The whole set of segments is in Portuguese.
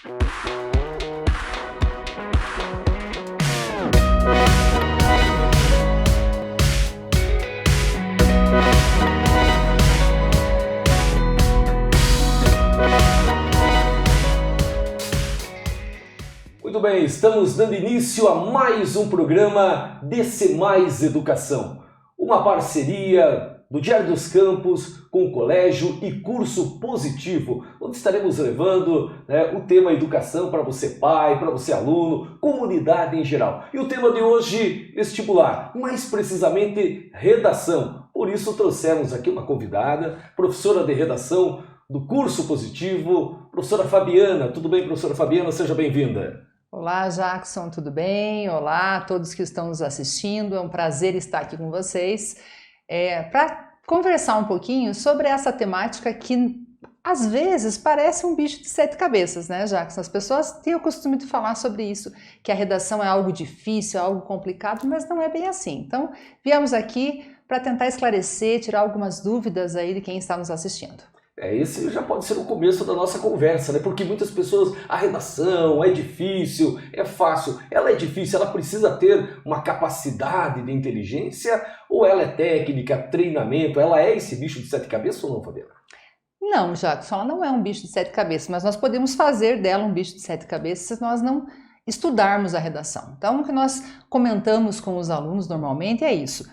Muito bem, estamos dando início a mais um programa DC Mais Educação, uma parceria do Diário dos Campos com o Colégio e Curso Positivo, onde estaremos levando o tema educação para você pai, para você aluno, comunidade em geral. E o tema de hoje, vestibular, mais precisamente redação. Por isso trouxemos aqui uma convidada, professora de redação do Curso Positivo, professora Fabiana. Tudo bem, professora Fabiana? Seja bem-vinda. Olá, Jackson, tudo bem? Olá a todos que estão nos assistindo, é um prazer estar aqui com vocês para conversar um pouquinho sobre essa temática que às vezes parece um bicho de sete cabeças, né, Jackson? As pessoas têm o costume de falar sobre isso, que a redação é algo difícil, algo complicado, mas não é bem assim. Então, viemos aqui para tentar esclarecer, tirar algumas dúvidas aí de quem está nos assistindo. Esse já pode ser o começo da nossa conversa, né? Porque muitas pessoas, a redação é difícil, é fácil. Ela é difícil, ela precisa ter uma capacidade de inteligência ou ela é técnica, treinamento? Ela é esse bicho de sete cabeças ou não, Fabiana? Não, Jackson, ela não é um bicho de sete cabeças, mas nós podemos fazer dela um bicho de sete cabeças se nós não estudarmos a redação. Então, o que nós comentamos com os alunos normalmente é isso.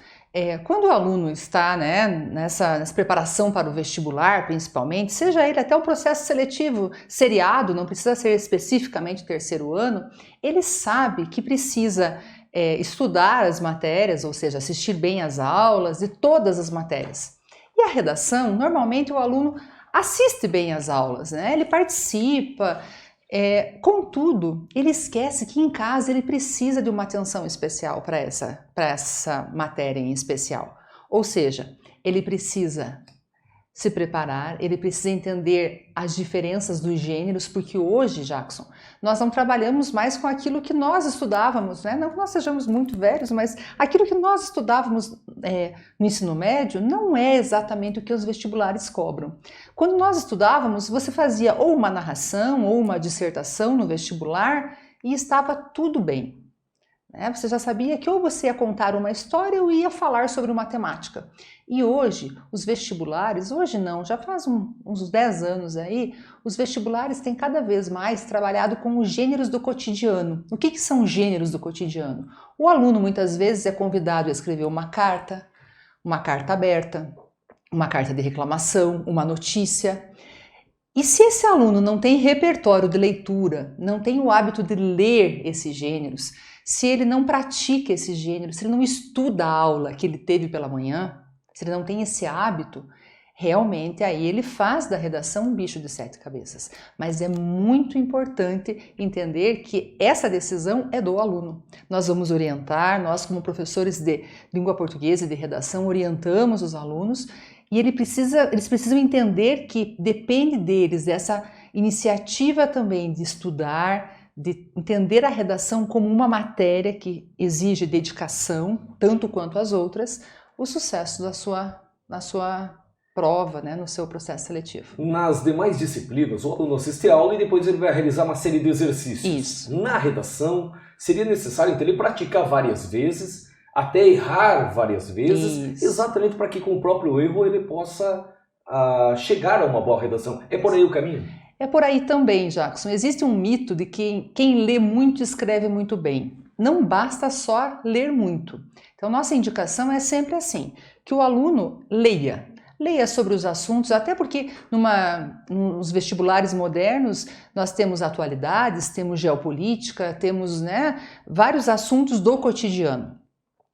Quando o aluno está nessa preparação para o vestibular, principalmente, seja ele até o processo seletivo seriado, não precisa ser especificamente terceiro ano, ele sabe que precisa estudar as matérias, ou seja, assistir bem às aulas de todas as matérias. E a redação, normalmente o aluno assiste bem às aulas, né? Ele participa. Contudo, ele esquece que em casa ele precisa de uma atenção especial para essa matéria em especial. Ou seja, ele precisa se preparar, ele precisa entender as diferenças dos gêneros, porque hoje, Jackson, nós não trabalhamos mais com aquilo que nós estudávamos, né? Não que nós sejamos muito velhos, mas aquilo que nós estudávamos no ensino médio não é exatamente o que os vestibulares cobram. Quando nós estudávamos, você fazia ou uma narração ou uma dissertação no vestibular e estava tudo bem. Você já sabia que ou você ia contar uma história ou ia falar sobre uma temática. E hoje, os vestibulares, hoje não, já faz uns 10 anos aí, os vestibulares têm cada vez mais trabalhado com os gêneros do cotidiano. O que são gêneros do cotidiano? O aluno muitas vezes é convidado a escrever uma carta aberta, uma carta de reclamação, uma notícia. E se esse aluno não tem repertório de leitura, não tem o hábito de ler esses gêneros, se ele não pratica esse gênero, se ele não estuda a aula que ele teve pela manhã, se ele não tem esse hábito, realmente aí ele faz da redação um bicho de sete cabeças. Mas é muito importante entender que essa decisão é do aluno. Nós vamos orientar, nós como professores de língua portuguesa e de redação orientamos os alunos e eles precisam entender que depende deles essa iniciativa também de estudar, de entender a redação como uma matéria que exige dedicação, tanto quanto as outras, o sucesso na sua prova, no seu processo seletivo. Nas demais disciplinas, o aluno assiste a aula e depois ele vai realizar uma série de exercícios. Isso. Na redação, seria necessário então ele praticar várias vezes, até errar várias vezes, Isso. Exatamente para que com o próprio erro ele possa chegar a uma boa redação. É por aí o caminho? É por aí também, Jackson. Existe um mito de que quem lê muito escreve muito bem. Não basta só ler muito. Então, nossa indicação é sempre assim, que o aluno leia. Leia sobre os assuntos, até porque nos vestibulares modernos nós temos atualidades, temos geopolítica, temos vários assuntos do cotidiano.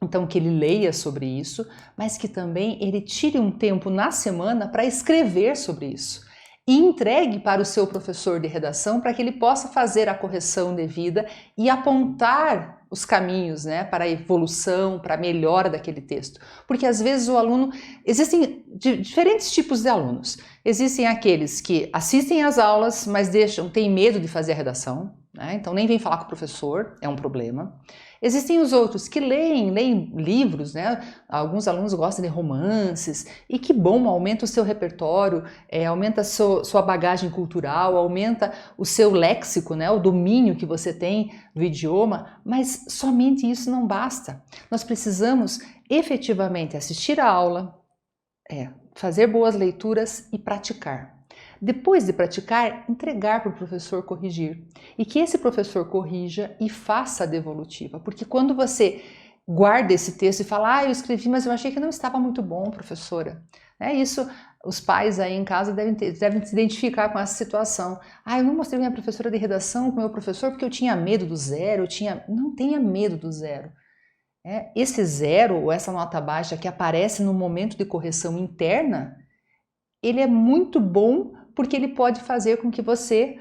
Então, que ele leia sobre isso, mas que também ele tire um tempo na semana para escrever sobre isso. E entregue para o seu professor de redação para que ele possa fazer a correção devida e apontar os caminhos para a evolução, para a melhora daquele texto. Porque às vezes o aluno... Existem diferentes tipos de alunos. Existem aqueles que assistem às aulas, mas têm medo de fazer a redação. né? Então nem vem falar com o professor, é um problema. Existem os outros que leem livros, né? Alguns alunos gostam de romances, e que bom, aumenta o seu repertório, aumenta a sua bagagem cultural, aumenta o seu léxico, né? O domínio que você tem do idioma, mas somente isso não basta. Nós precisamos efetivamente assistir a aula, fazer boas leituras e praticar. Depois de praticar, entregar para o professor corrigir. E que esse professor corrija e faça a devolutiva. Porque quando você guarda esse texto e fala, eu escrevi, mas eu achei que não estava muito bom, professora. Isso, os pais aí em casa devem se identificar com essa situação. Eu não mostrei minha professora de redação com o meu professor porque eu tinha medo do zero. Não tenha medo do zero. Esse zero, ou essa nota baixa que aparece no momento de correção interna, ele é muito bom porque ele pode fazer com que você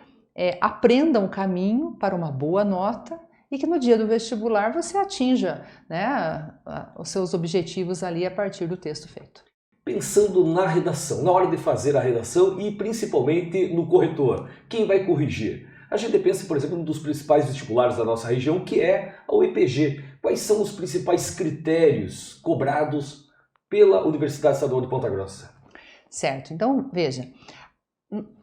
aprenda um caminho para uma boa nota e que no dia do vestibular você atinja, né, os seus objetivos ali a partir do texto feito. Pensando na redação, na hora de fazer a redação e principalmente no corretor, quem vai corrigir? A gente pensa, por exemplo, num dos principais vestibulares da nossa região, que é a UEPG. Quais são os principais critérios cobrados pela Universidade Estadual de Ponta Grossa? Certo, então veja,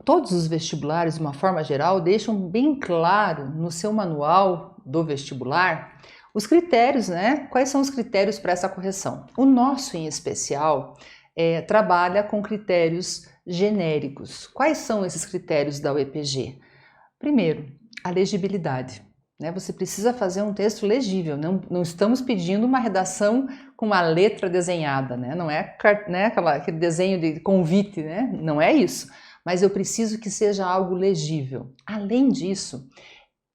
todos os vestibulares, de uma forma geral, deixam bem claro no seu manual do vestibular os critérios, né? Quais são os critérios para essa correção? O nosso, em especial, trabalha com critérios genéricos. Quais são esses critérios da UEPG? Primeiro, a legibilidade. Você precisa fazer um texto legível, não estamos pedindo uma redação com uma letra desenhada, né? Não é aquele desenho de convite, né? Não é isso, mas eu preciso que seja algo legível. Além disso,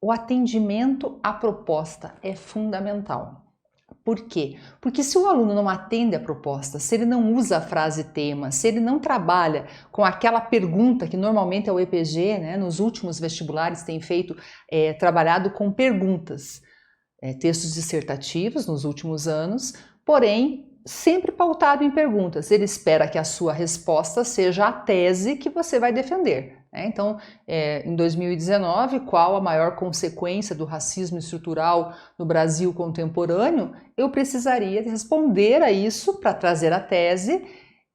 o atendimento à proposta é fundamental. Por quê? Porque se o aluno não atende a proposta, se ele não usa a frase tema, se ele não trabalha com aquela pergunta que normalmente a UEPG, né, nos últimos vestibulares tem trabalhado com perguntas, textos dissertativos nos últimos anos, porém sempre pautado em perguntas. Ele espera que a sua resposta seja a tese que você vai defender. Então, em 2019, qual a maior consequência do racismo estrutural no Brasil contemporâneo? Eu precisaria responder a isso para trazer a tese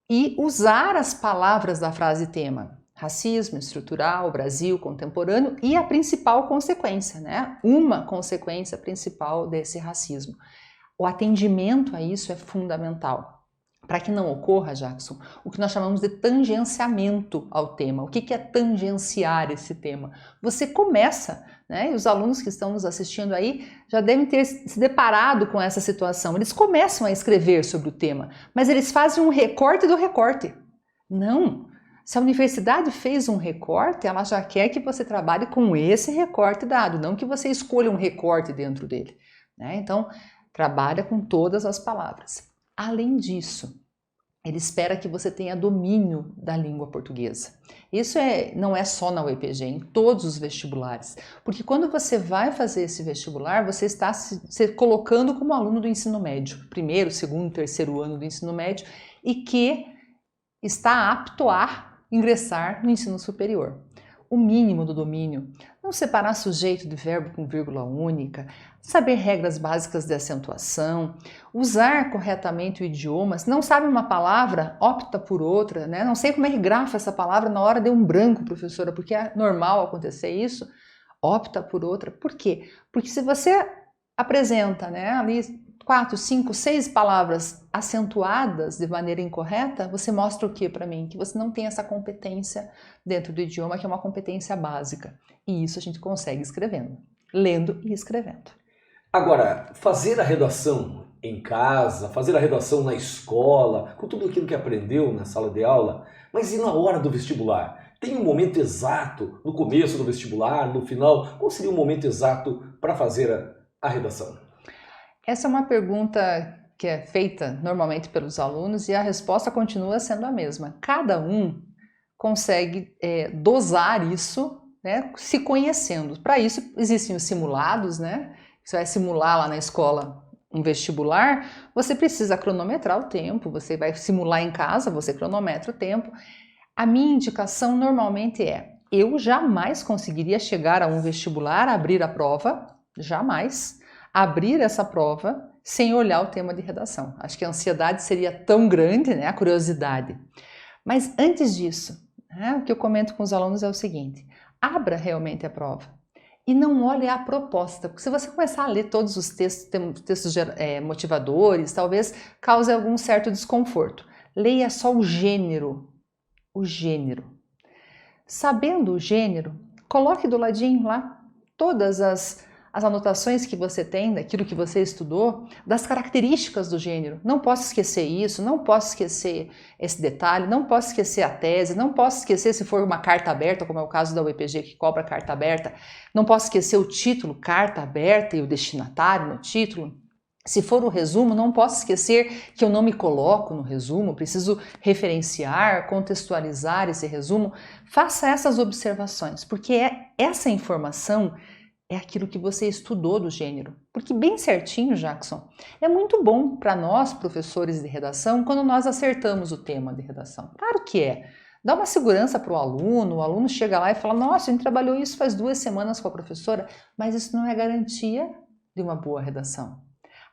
e usar as palavras da frase tema. Racismo estrutural, Brasil contemporâneo e a principal consequência, né? Uma consequência principal desse racismo. O atendimento a isso é fundamental. Para que não ocorra, Jackson, o que nós chamamos de tangenciamento ao tema. O que é tangenciar esse tema? Você começa, né, e os alunos que estão nos assistindo aí já devem ter se deparado com essa situação. Eles começam a escrever sobre o tema, mas eles fazem um recorte do recorte. Não! Se a universidade fez um recorte, ela já quer que você trabalhe com esse recorte dado, não que você escolha um recorte dentro dele, né? Então, trabalha com todas as palavras. Além disso, ele espera que você tenha domínio da língua portuguesa. Isso não é só na UEPG, em todos os vestibulares. Porque quando você vai fazer esse vestibular, você está se colocando como aluno do ensino médio, primeiro, segundo, terceiro ano do ensino médio, e que está apto a ingressar no ensino superior. O mínimo do domínio, não separar sujeito de verbo com vírgula única, saber regras básicas de acentuação, usar corretamente o idioma. Se não sabe uma palavra, opta por outra, né? Não sei como é que grafa essa palavra na hora de um branco, professora, porque é normal acontecer isso, opta por outra. Por quê? Porque se você apresenta, né, ali 4, 5, 6 palavras acentuadas de maneira incorreta, você mostra o que para mim? Que você não tem essa competência dentro do idioma, que é uma competência básica. E isso a gente consegue escrevendo, lendo e escrevendo. Agora, fazer a redação em casa, fazer a redação na escola, com tudo aquilo que aprendeu na sala de aula, mas e na hora do vestibular? Tem um momento exato, no começo do vestibular, no final? Qual seria o momento exato para fazer a redação? Essa é uma pergunta que é feita normalmente pelos alunos e a resposta continua sendo a mesma. Cada um consegue dosar isso, né, se conhecendo. Para isso existem os simulados, né? Você vai simular lá na escola um vestibular, você precisa cronometrar o tempo, você vai simular em casa, você cronometra o tempo. A minha indicação normalmente é eu jamais conseguiria chegar a um vestibular, abrir a prova, jamais, abrir essa prova sem olhar o tema de redação. Acho que a ansiedade seria tão grande, né, a curiosidade. Mas antes disso, o que eu comento com os alunos é o seguinte: abra realmente a prova e não olhe a proposta, porque se você começar a ler todos os textos motivadores, talvez cause algum certo desconforto. Leia só o gênero. Sabendo o gênero, coloque do ladinho lá todas as anotações que você tem, daquilo que você estudou, das características do gênero. Não posso esquecer isso, não posso esquecer esse detalhe, não posso esquecer a tese, não posso esquecer se for uma carta aberta, como é o caso da UEPG que cobra carta aberta, não posso esquecer o título, carta aberta e o destinatário no título. Se for o resumo, não posso esquecer que eu não me coloco no resumo, preciso referenciar, contextualizar esse resumo. Faça essas observações, porque essa informação é aquilo que você estudou do gênero. Porque bem certinho, Jackson, é muito bom para nós, professores de redação, quando nós acertamos o tema de redação. Claro que é. Dá uma segurança para o aluno chega lá e fala: nossa, a gente trabalhou isso faz 2 semanas com a professora, mas isso não é garantia de uma boa redação.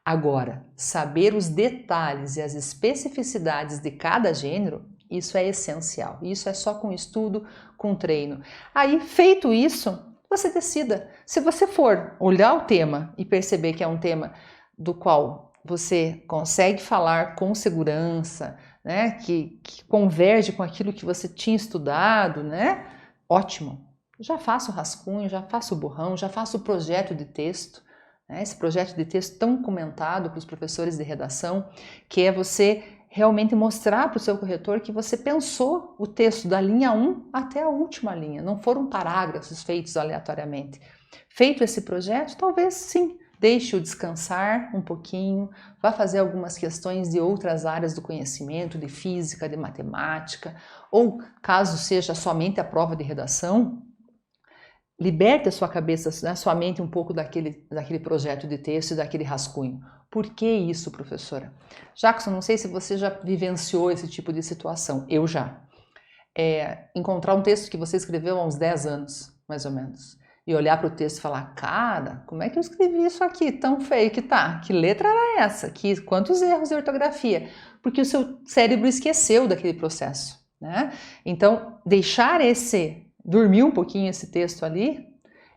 Agora, saber os detalhes e as especificidades de cada gênero, isso é essencial. Isso é só com estudo, com treino. Aí, feito isso, você decida. Se você for olhar o tema e perceber que é um tema do qual você consegue falar com segurança, né, que converge com aquilo que você tinha estudado, né, ótimo. Já faça o rascunho, já faça o borrão, já faça o projeto de texto. Esse projeto de texto tão comentado para os professores de redação, que é você realmente mostrar para o seu corretor que você pensou o texto da linha 1 até a última linha, não foram parágrafos feitos aleatoriamente. Feito esse projeto, talvez sim, deixe-o descansar um pouquinho, vá fazer algumas questões de outras áreas do conhecimento, de física, de matemática, ou caso seja somente a prova de redação, liberte a sua cabeça, a sua mente um pouco daquele projeto de texto e daquele rascunho. Por que isso, professora? Jackson, não sei se você já vivenciou esse tipo de situação. Eu já. Encontrar um texto que você escreveu há uns 10 anos, mais ou menos, e olhar para o texto e falar: cara, como é que eu escrevi isso aqui tão feio que tá? Que letra era essa? Quantos erros de ortografia? Porque o seu cérebro esqueceu daquele processo, né? Então, dormir um pouquinho esse texto ali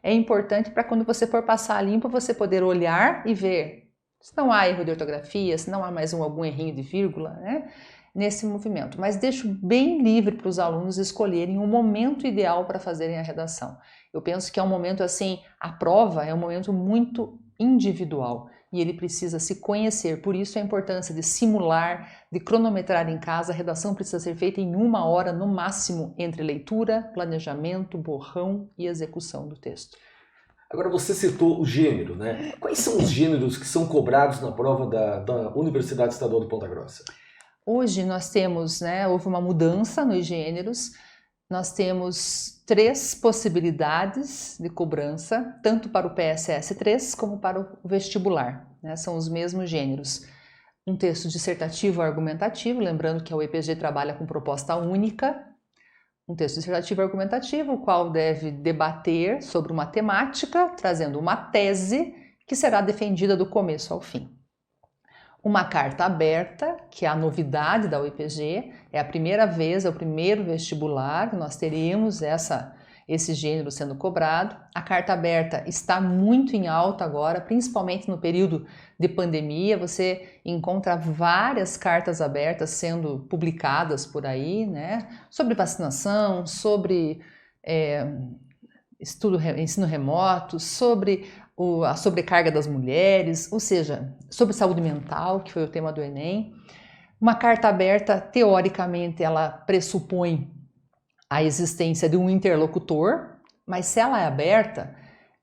é importante para quando você for passar a limpo, você poder olhar e ver se não há erro de ortografia, se não há mais algum errinho de vírgula, né, nesse movimento. Mas deixo bem livre para os alunos escolherem o momento ideal para fazerem a redação. Eu penso que é um momento assim, a prova é um momento muito individual e ele precisa se conhecer. Por isso a importância de simular, de cronometrar em casa. A redação precisa ser feita em 1 hora no máximo, entre leitura, planejamento, borrão e execução do texto. Agora você citou o gênero, né? Quais são os gêneros que são cobrados na prova da Universidade Estadual de Ponta Grossa? Hoje nós temos, houve uma mudança nos gêneros. Nós temos 3 possibilidades de cobrança, tanto para o PSS 3 como para o vestibular, né? São os mesmos gêneros. Um texto dissertativo argumentativo, lembrando que a UEPG trabalha com proposta única. Um texto dissertativo argumentativo, o qual deve debater sobre uma temática, trazendo uma tese que será defendida do começo ao fim. Uma carta aberta, que é a novidade da UEPG, é a primeira vez, é o primeiro vestibular que nós teremos esse gênero sendo cobrado. A carta aberta está muito em alta agora, principalmente no período de pandemia. Você encontra várias cartas abertas sendo publicadas por aí, né? Sobre vacinação, sobre ensino remoto, sobre a sobrecarga das mulheres, ou seja, sobre saúde mental, que foi o tema do Enem. Uma carta aberta, teoricamente, ela pressupõe a existência de um interlocutor, mas se ela é aberta,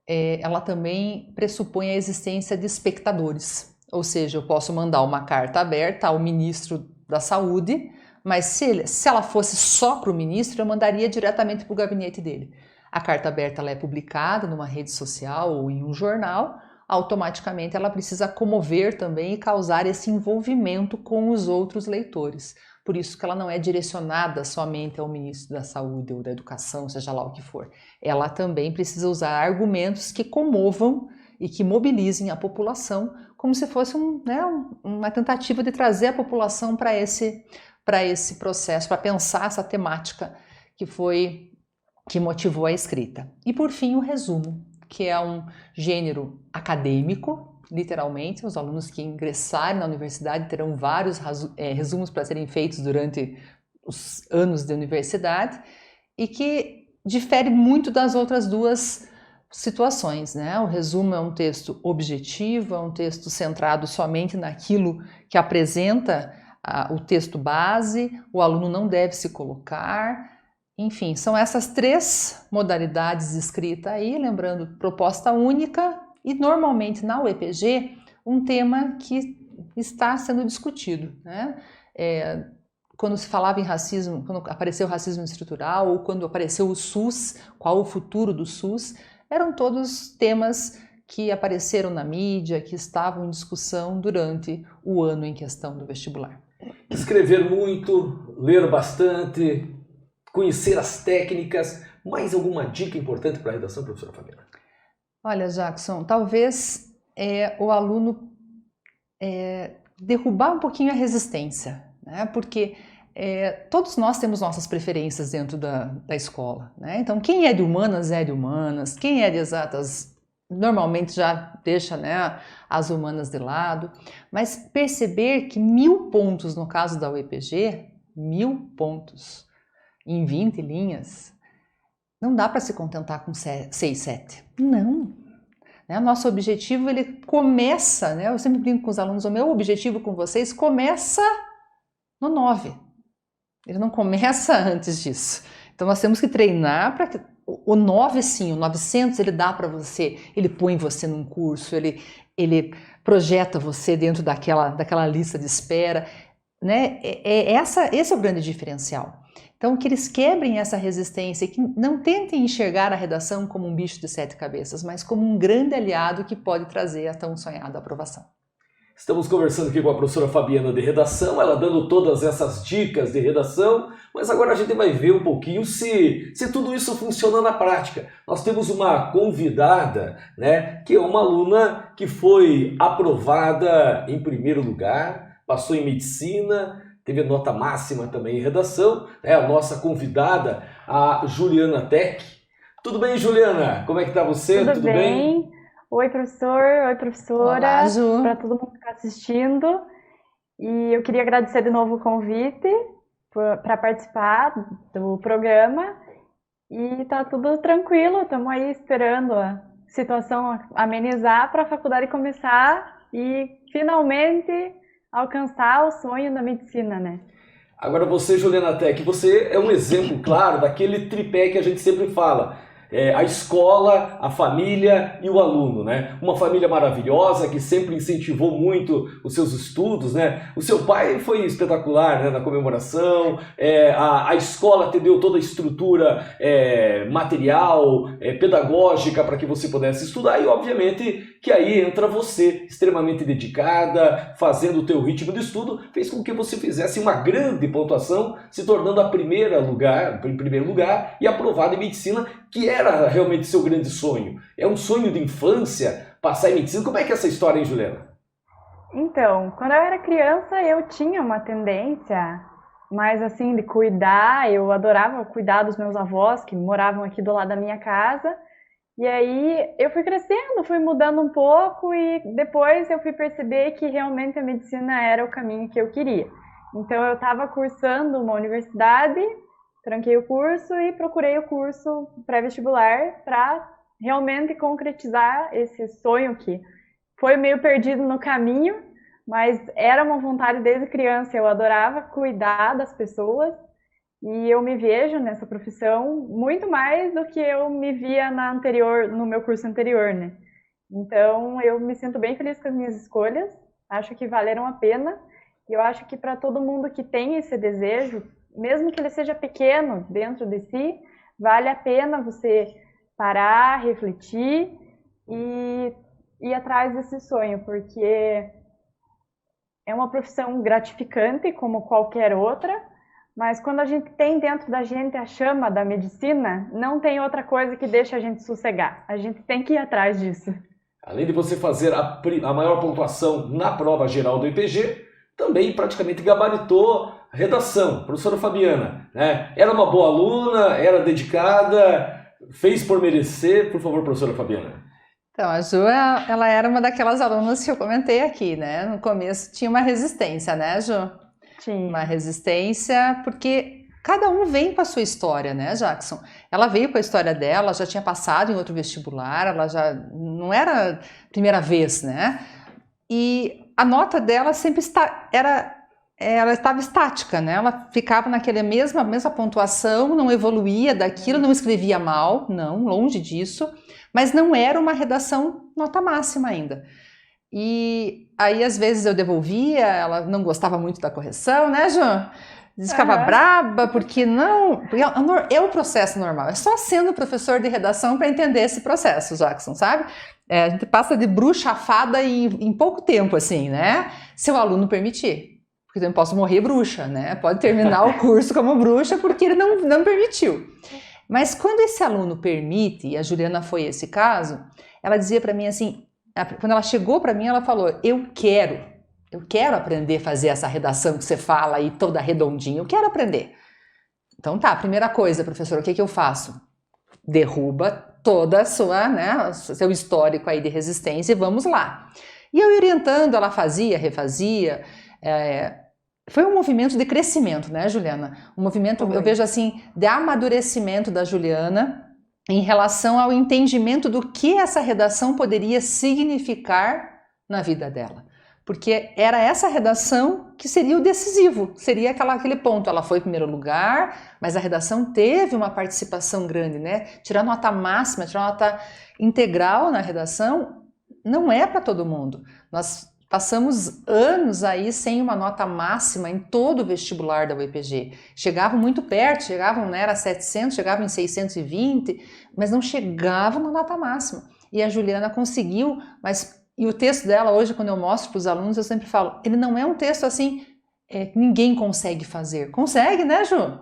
ela também pressupõe a existência de espectadores. Ou seja, eu posso mandar uma carta aberta ao ministro da Saúde, mas se ela fosse só para o ministro, eu mandaria diretamente para o gabinete dele. A carta aberta ela é publicada numa rede social ou em um jornal, automaticamente ela precisa comover também e causar esse envolvimento com os outros leitores. Por isso que ela não é direcionada somente ao ministro da Saúde ou da Educação, seja lá o que for. Ela também precisa usar argumentos que comovam e que mobilizem a população, como se fosse uma tentativa de trazer a população para esse processo, para pensar essa temática que motivou a escrita. E por fim, o resumo, que é um gênero acadêmico, literalmente. Os alunos que ingressarem na universidade terão vários resumos para serem feitos durante os anos de universidade e que difere muito das outras duas situações, né? O resumo é um texto objetivo, é um texto centrado somente naquilo que apresenta o texto base, o aluno não deve se colocar. Enfim, são essas 3 modalidades de escrita aí, lembrando, proposta única e normalmente na UEPG um tema que está sendo discutido, né? Quando se falava em racismo, quando apareceu o racismo estrutural ou quando apareceu o SUS, qual o futuro do SUS, eram todos temas que apareceram na mídia, que estavam em discussão durante o ano em questão do vestibular. Escrever muito, ler bastante, conhecer as técnicas. Mais alguma dica importante para a redação, professora Fabiana? Olha, Jackson, talvez o aluno derrubar um pouquinho a resistência, né? Porque todos nós temos nossas preferências dentro da escola, né? Então, quem é de humanas, quem é de exatas, normalmente já deixa, né, as humanas de lado, mas perceber que 1000 pontos, no caso da UEPG, 1000 pontos em 20 linhas, não dá para se contentar com 6, 7. Não. Nosso objetivo, ele começa, né? Eu sempre brinco com os alunos, o meu objetivo com vocês começa no 9. Ele não começa antes disso. Então, nós temos que treinar para que o 9, sim, o 900, ele dá para você, ele põe você num curso, ele projeta você dentro daquela lista de espera, né? Esse é o grande diferencial. Então, que eles quebrem essa resistência e que não tentem enxergar a redação como um bicho de 7 cabeças, mas como um grande aliado que pode trazer a tão sonhada aprovação. Estamos conversando aqui com a professora Fabiana de redação, ela dando todas essas dicas de redação, mas agora a gente vai ver um pouquinho se tudo isso funciona na prática. Nós temos uma convidada, né, que é uma aluna que foi aprovada em primeiro lugar, passou em medicina, teve nota máxima também em redação, é a nossa convidada, a Juliana Tech. Tudo bem, Juliana? Como é que tá você? Tudo bem? Oi, professor. Oi, professora. Olá, Ju. Para todo mundo que está assistindo. E eu queria agradecer de novo o convite para participar do programa. E tá tudo tranquilo, estamos aí esperando a situação amenizar para a faculdade começar e finalmente alcançar o sonho da medicina, né? Agora você, Juliana Tech, você é um exemplo claro daquele tripé que a gente sempre fala. A escola, a família e o aluno, né? Uma família maravilhosa que sempre incentivou muito os seus estudos, né? O seu pai foi espetacular, né, na comemoração, a escola te deu toda a estrutura material, pedagógica para que você pudesse estudar e, obviamente, que aí entra você, extremamente dedicada, fazendo o teu ritmo de estudo, fez com que você fizesse uma grande pontuação, se tornando em primeiro lugar e aprovada em medicina, que era realmente seu grande sonho. É um sonho de infância passar em medicina. Como é que é essa história, hein, Juliana? Então, quando eu era criança, eu tinha uma tendência mais assim de cuidar. Eu adorava cuidar dos meus avós, que moravam aqui do lado da minha casa. E aí eu fui crescendo, fui mudando um pouco e depois eu fui perceber que realmente a medicina era o caminho que eu queria. Então eu estava cursando uma universidade, tranquei o curso e procurei o curso pré-vestibular para realmente concretizar esse sonho que foi meio perdido no caminho, mas era uma vontade desde criança. Eu adorava cuidar das pessoas e eu me vejo nessa profissão muito mais do que eu me via no meu curso anterior, né? Então eu me sinto bem feliz com as minhas escolhas, acho que valeram a pena e eu acho que para todo mundo que tem esse desejo, mesmo que ele seja pequeno dentro de si, vale a pena você parar, refletir e ir atrás desse sonho, porque é uma profissão gratificante como qualquer outra, mas quando a gente tem dentro da gente a chama da medicina, não tem outra coisa que deixe a gente sossegar. A gente tem que ir atrás disso. Além de você fazer a maior pontuação na prova geral do IPG, também praticamente gabaritou a redação. Professora Fabiana, né? Era uma boa aluna, era dedicada, fez por merecer. Por favor, professora Fabiana. Então, a Ju, ela era uma daquelas alunas que eu comentei aqui, né? No começo tinha uma resistência, né, Ju? Tinha. Uma resistência, porque cada um vem com a sua história, né, Jackson? Ela veio com a história dela, já tinha passado em outro vestibular, ela já não era a primeira vez, né? E a nota dela sempre ela estava estática, né? Ela ficava naquela mesma pontuação, não evoluía daquilo, não escrevia mal, não, longe disso, mas não era uma redação nota máxima ainda. E aí, às vezes, eu devolvia, ela não gostava muito da correção, né, João? Ficava braba, porque é o processo normal. É só sendo professor de redação para entender esse processo, Jackson, sabe? A gente passa de bruxa a fada em pouco tempo, assim, né? Se o aluno permitir. Porque eu não posso morrer bruxa, né? Pode terminar o curso como bruxa porque ele não permitiu. Mas quando esse aluno permite, e a Juliana foi esse caso, ela dizia para mim assim, quando ela chegou para mim, ela falou, eu quero aprender a fazer essa redação que você fala aí toda redondinha, eu quero aprender. Então tá, primeira coisa, professor, o que eu faço? Derruba toda a sua, né, seu histórico aí de resistência e vamos lá. E eu orientando, ela fazia, refazia, foi um movimento de crescimento, né, Juliana? Um movimento, eu vejo assim, de amadurecimento da Juliana em relação ao entendimento do que essa redação poderia significar na vida dela. Porque era essa redação que seria o decisivo, seria aquele ponto. Ela foi em primeiro lugar, mas a redação teve uma participação grande, né? Tirar nota máxima, tirar nota integral na redação, não é para todo mundo. Nós passamos anos aí sem uma nota máxima em todo o vestibular da UEPG. Chegavam muito perto, chegavam, né, era 700, chegavam em 620, mas não chegavam na nota máxima. E a Juliana conseguiu, e o texto dela hoje, quando eu mostro para os alunos, eu sempre falo, ele não é um texto assim, ninguém consegue fazer. Consegue, né, Ju?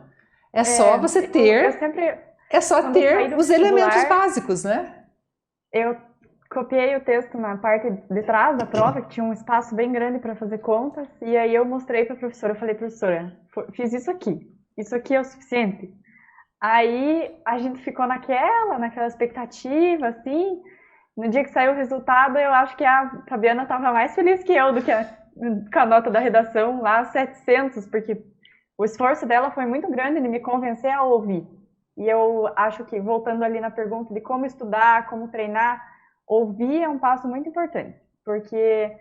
É só você ter, ter os elementos básicos, né? Eu copiei o texto na parte de trás da prova, que tinha um espaço bem grande para fazer contas, e aí eu mostrei para a professora, eu falei, professora, fiz isso aqui é o suficiente? Aí a gente ficou naquela expectativa, assim. No dia que saiu o resultado, eu acho que a Fabiana estava mais feliz que eu com a nota da redação lá, 700, porque o esforço dela foi muito grande de me convencer a ouvir. E eu acho que, voltando ali na pergunta de como estudar, como treinar, ouvir é um passo muito importante, porque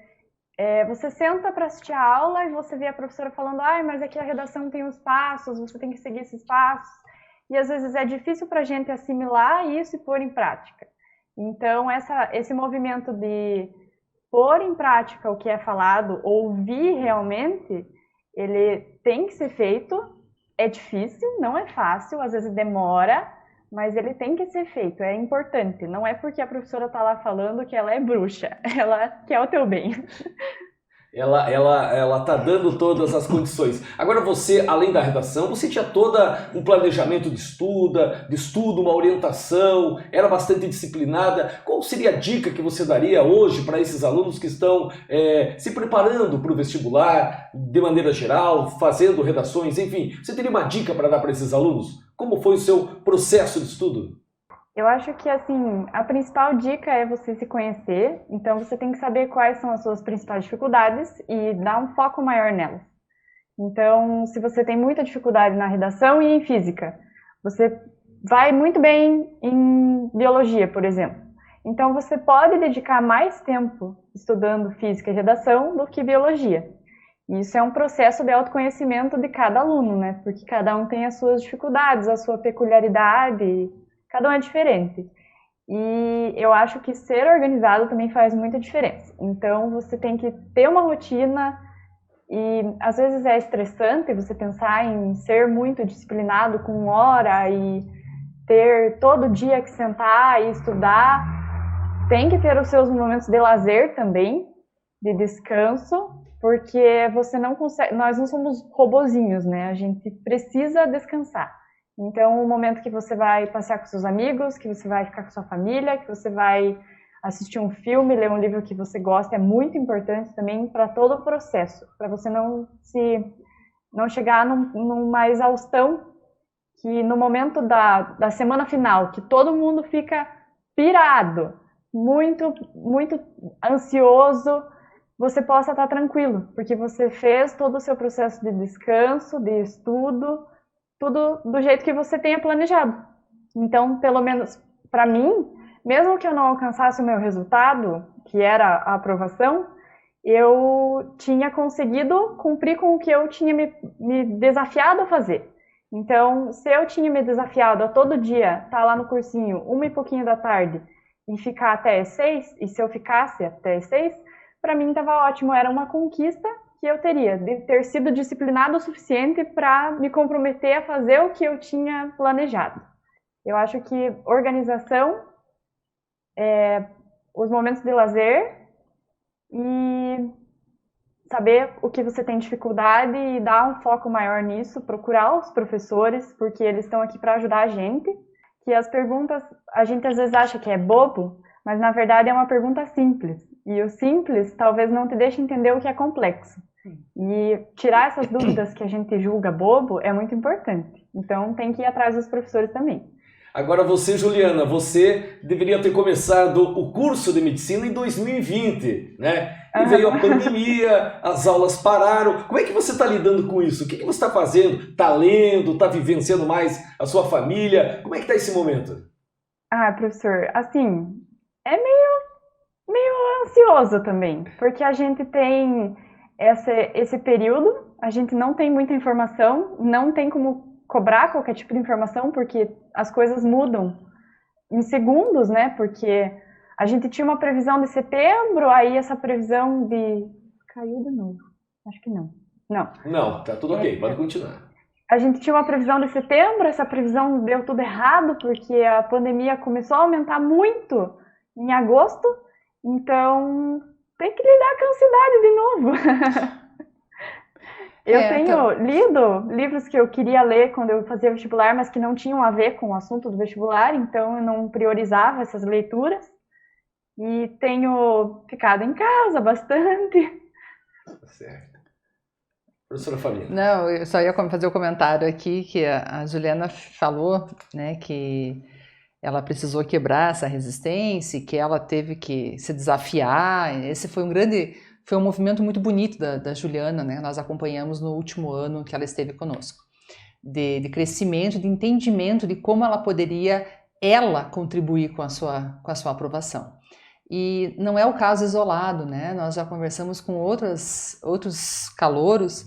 você senta para assistir a aula e você vê a professora falando, mas aqui a redação tem os passos, você tem que seguir esses passos, e às vezes é difícil para a gente assimilar isso e pôr em prática. Então, esse movimento de pôr em prática o que é falado, ouvir realmente, ele tem que ser feito, é difícil, não é fácil, às vezes demora, mas ele tem que ser feito, é importante. Não é porque a professora está lá falando que ela é bruxa, ela quer o teu bem. Ela tá dando todas as condições. Agora você, além da redação, você tinha todo um planejamento de estudo, uma orientação, era bastante disciplinada. Qual seria a dica que você daria hoje para esses alunos que estão se preparando para o vestibular, de maneira geral, fazendo redações, enfim? Você teria uma dica para dar para esses alunos? Como foi o seu processo de estudo? Eu acho que, assim, a principal dica é você se conhecer, então você tem que saber quais são as suas principais dificuldades e dar um foco maior nelas. Então, se você tem muita dificuldade na redação e em física, você vai muito bem em biologia, por exemplo. Então, você pode dedicar mais tempo estudando física e redação do que biologia. E isso é um processo de autoconhecimento de cada aluno, né? Porque cada um tem as suas dificuldades, a sua peculiaridade. Cada um é diferente. E eu acho que ser organizado também faz muita diferença. Então, você tem que ter uma rotina e, às vezes, é estressante você pensar em ser muito disciplinado com hora e ter todo dia que sentar e estudar. Tem que ter os seus momentos de lazer também, de descanso, porque você não consegue, nós não somos robozinhos, né? A gente precisa descansar. Então, o momento que você vai passear com seus amigos, que você vai ficar com sua família, que você vai assistir um filme, ler um livro que você gosta, é muito importante também para todo o processo, para você não chegar numa exaustão que no momento da semana final, que todo mundo fica pirado, muito, muito ansioso, você possa estar tranquilo, porque você fez todo o seu processo de descanso, de estudo, tudo do jeito que você tenha planejado. Então, pelo menos para mim, mesmo que eu não alcançasse o meu resultado, que era a aprovação, eu tinha conseguido cumprir com o que eu tinha me desafiado a fazer. Então, se eu tinha me desafiado a todo dia estar lá no cursinho, 1 e pouquinho da tarde, e ficar até as 6, e se eu ficasse até as 6, para mim estava ótimo, era uma conquista que eu teria, de ter sido disciplinado o suficiente para me comprometer a fazer o que eu tinha planejado. Eu acho que organização, os momentos de lazer e saber o que você tem dificuldade e dar um foco maior nisso, procurar os professores, porque eles estão aqui para ajudar a gente. Que as perguntas, a gente às vezes acha que é bobo, mas na verdade é uma pergunta simples. E o simples talvez não te deixe entender o que é complexo. E tirar essas dúvidas que a gente julga bobo é muito importante. Então tem que ir atrás dos professores também. Agora você, Juliana, você deveria ter começado o curso de medicina em 2020, né? E veio a pandemia, as aulas pararam. Como é que você está lidando com isso? O que você está fazendo? Está lendo? Está vivenciando mais a sua família? Como é que está esse momento? Ah, professor, assim, é meio ansioso também, porque a gente tem esse período, a gente não tem muita informação, não tem como cobrar qualquer tipo de informação, porque as coisas mudam em segundos, né? Porque a gente tinha uma previsão de setembro, aí essa previsão caiu de novo. Acho que não. Não, tá tudo ok, pode continuar. A gente tinha uma previsão de setembro, essa previsão deu tudo errado, porque a pandemia começou a aumentar muito em agosto, então tem que lidar com a ansiedade de novo. Eu tenho lido livros que eu queria ler quando eu fazia vestibular, mas que não tinham a ver com o assunto do vestibular, então eu não priorizava essas leituras. E tenho ficado em casa bastante. Certo. Professora Fabiana. Não, eu só ia fazer o comentário aqui que a Juliana falou, né, que ela precisou quebrar essa resistência, que ela teve que se desafiar. Esse foi um movimento muito bonito da Juliana, né? Nós acompanhamos no último ano que ela esteve conosco, de crescimento, de entendimento de como ela poderia contribuir com a sua aprovação. E não é o caso isolado, né? Nós já conversamos com outros calouros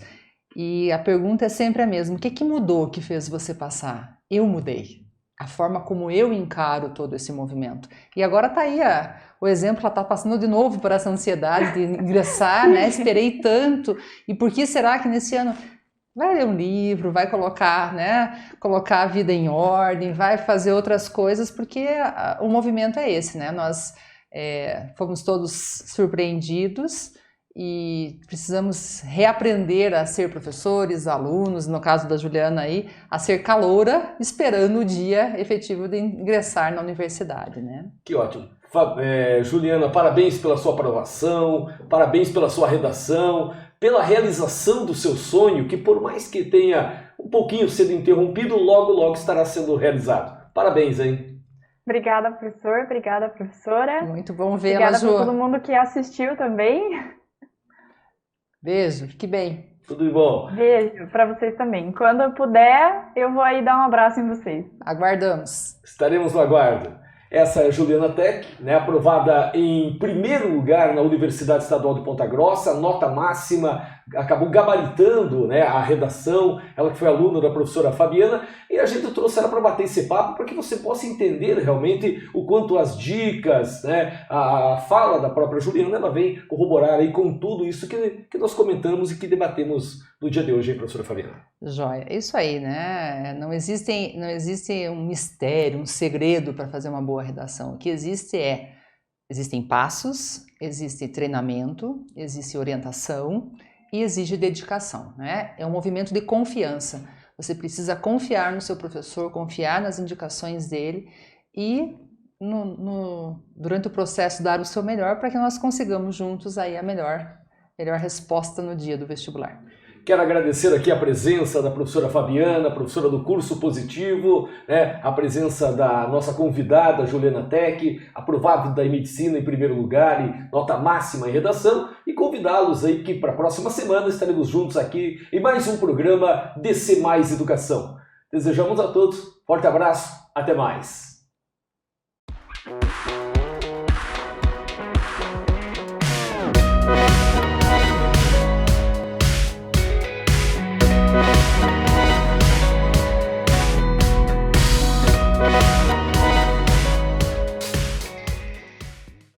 e a pergunta é sempre a mesma: o que mudou que fez você passar? Eu mudei. A forma como eu encaro todo esse movimento. E agora tá aí o exemplo, ela tá passando de novo por essa ansiedade de ingressar, né? Esperei tanto. E por que será que nesse ano vai ler um livro, vai colocar a vida em ordem, vai fazer outras coisas, porque o movimento é esse, né? Nós fomos todos surpreendidos e precisamos reaprender a ser professores, alunos, no caso da Juliana aí, a ser caloura, esperando o dia efetivo de ingressar na universidade, né? Que ótimo. Juliana, parabéns pela sua aprovação, parabéns pela sua redação, pela realização do seu sonho, que por mais que tenha um pouquinho sido interrompido, logo estará sendo realizado. Parabéns, hein? Obrigada, professor. Obrigada, professora. Muito bom vê-la, Obrigada Ju. por todo mundo que assistiu também. Beijo, fique bem. Tudo de bom. Beijo para vocês também. Quando eu puder, eu vou aí dar um abraço em vocês. Aguardamos. Estaremos no aguardo. Essa é a Juliana Tech, né, aprovada em primeiro lugar na Universidade Estadual de Ponta Grossa, nota máxima, acabou gabaritando, né, a redação, ela que foi aluna da professora Fabiana, e a gente trouxe ela para bater esse papo para que você possa entender realmente o quanto as dicas, né, a fala da própria Juliana, ela vem corroborar aí com tudo isso que nós comentamos e que debatemos no dia de hoje, hein, professora Fabiana? Joia, isso aí, né? Não existe um mistério, um segredo para fazer uma boa redação. O que existe é Existem passos, existe treinamento, existe orientação e exige dedicação, né? É um movimento de confiança. Você precisa confiar no seu professor, confiar nas indicações dele e durante o processo dar o seu melhor para que nós consigamos juntos aí a melhor resposta no dia do vestibular. Quero agradecer aqui a presença da professora Fabiana, professora do curso Positivo, né? A presença da nossa convidada Juliana Tech, aprovada em medicina em primeiro lugar e nota máxima em redação, e convidá-los aí que para a próxima semana estaremos juntos aqui em mais um programa DC Mais Educação. Desejamos a todos forte abraço, até mais!